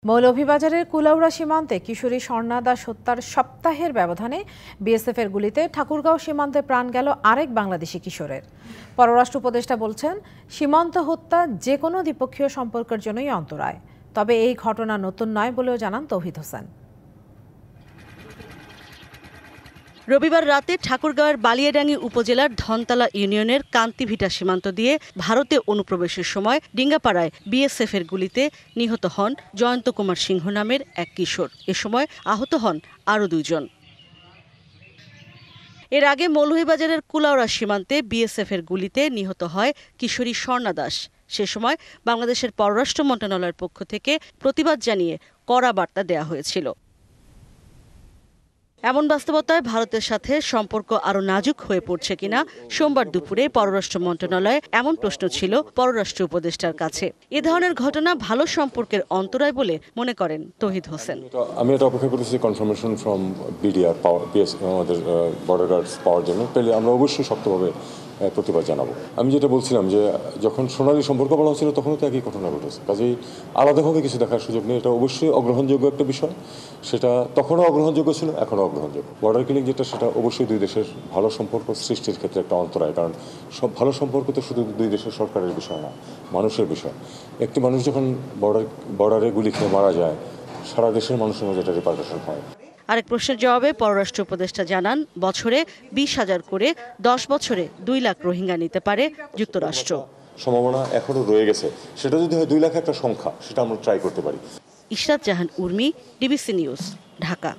মৌলভীবাজারের কুলাউড়া সীমান্তে কিশোরী স্বর্ণা দাস হত্যার সপ্তাহের ব্যবধানে বিএসএফের গুলিতে ঠাকুরগাঁও সীমান্তে প্রাণ গেল আরেক বাংলাদেশি কিশোরের। পররাষ্ট্র উপদেষ্টা বলছেন, সীমান্ত হত্যা যে কোনো দ্বিপক্ষীয় সম্পর্কের জন্যই অন্তরায়। তবে এই ঘটনা নতুন নয় বলেও জানান তৌহিদ হোসেন। রবিবার রাতে ঠাকুরগাঁওয়ের বালিয়াডাঙ্গি উপজেলার ধনতলা ইউনিয়নের কান্তিভিটা সীমান্ত দিয়ে ভারতে অনুপ্রবেশের সময় ডিঙ্গাপাড়ায় বিএসএফের গুলিতে নিহত হন জয়ন্ত কুমার সিংহ নামের এক কিশোর। এ সময় আহত হন আরও দুইজন। এর আগে মৌলভীবাজারের কুলাউড়া সীমান্তে বিএসএফের গুলিতে নিহত হয় কিশোরী স্বর্ণা দাস। সে সময় বাংলাদেশের পররাষ্ট্র মন্ত্রণালয়ের পক্ষ থেকে প্রতিবাদ জানিয়ে কড়া বার্তা দেওয়া হয়েছিল। এমন বাস্তবতায় ভারতের সাথে সম্পর্ক আরও নাজুক হয়ে পড়ছে কিনা সোমবার দুপুরে পররাষ্ট্র মন্ত্রণালয়ে এমন প্রশ্ন ছিল পররাষ্ট্র উপদেষ্টার কাছে। এ ধরনের ঘটনা ভালো সম্পর্কের অন্তরায় বলে মনে করেন তৌহিদ হোসেন। আমি এটা অপেক্ষা করেছি কনফার্মেশন ফ্রম বিডিআর আমাদের বর্ডার গার্ডস পাওয়ার জন্য। পেলে আমরা অবশ্যই শক্তভাবে প্রতিবাদ জানাবো। আমি যেটা বলছিলাম যে যখন সোনালী সম্পর্ক বলা হচ্ছিল তখনও তো একই ঘটনা ঘটেছে, কাজেই আলাদাভাবে কিছু দেখার সুযোগ নেই। এটা অবশ্যই অগ্রহণযোগ্য একটা বিষয়, সেটা তখনও অগ্রহণযোগ্য ছিল, এখনও অগ্রহণযোগ্য। বর্ডার কিলিং যেটা, সেটা অবশ্যই দুই দেশের ভালো সম্পর্ক সৃষ্টির ক্ষেত্রে একটা অন্তরায়। কারণ সব ভালো সম্পর্ক তো শুধু দুই দেশের সরকারের বিষয় না, মানুষের বিষয়। একটি মানুষ যখন বর্ডারে গুলি খেয়ে মারা যায়, সারা দেশের মানুষের মধ্যে একটা রিপারকাশন হয়। আরেক প্রশ্নের জবাবে পররাষ্ট্র উপদেষ্টা জানান, বছরে 20,000 করে 10 বছরে 2 লাখ রোহিঙ্গা নিতে পারে যুক্তরাষ্ট্র। সম্ভাবনা এখনো রয়ে গেছে, সেটা যদি হয় 2 লাখ একটা সংখ্যা, সেটা আমরা ট্রাই করতে পারি। ইশরাত জাহান উর্মি, ডিবিসি নিউজ, ঢাকা।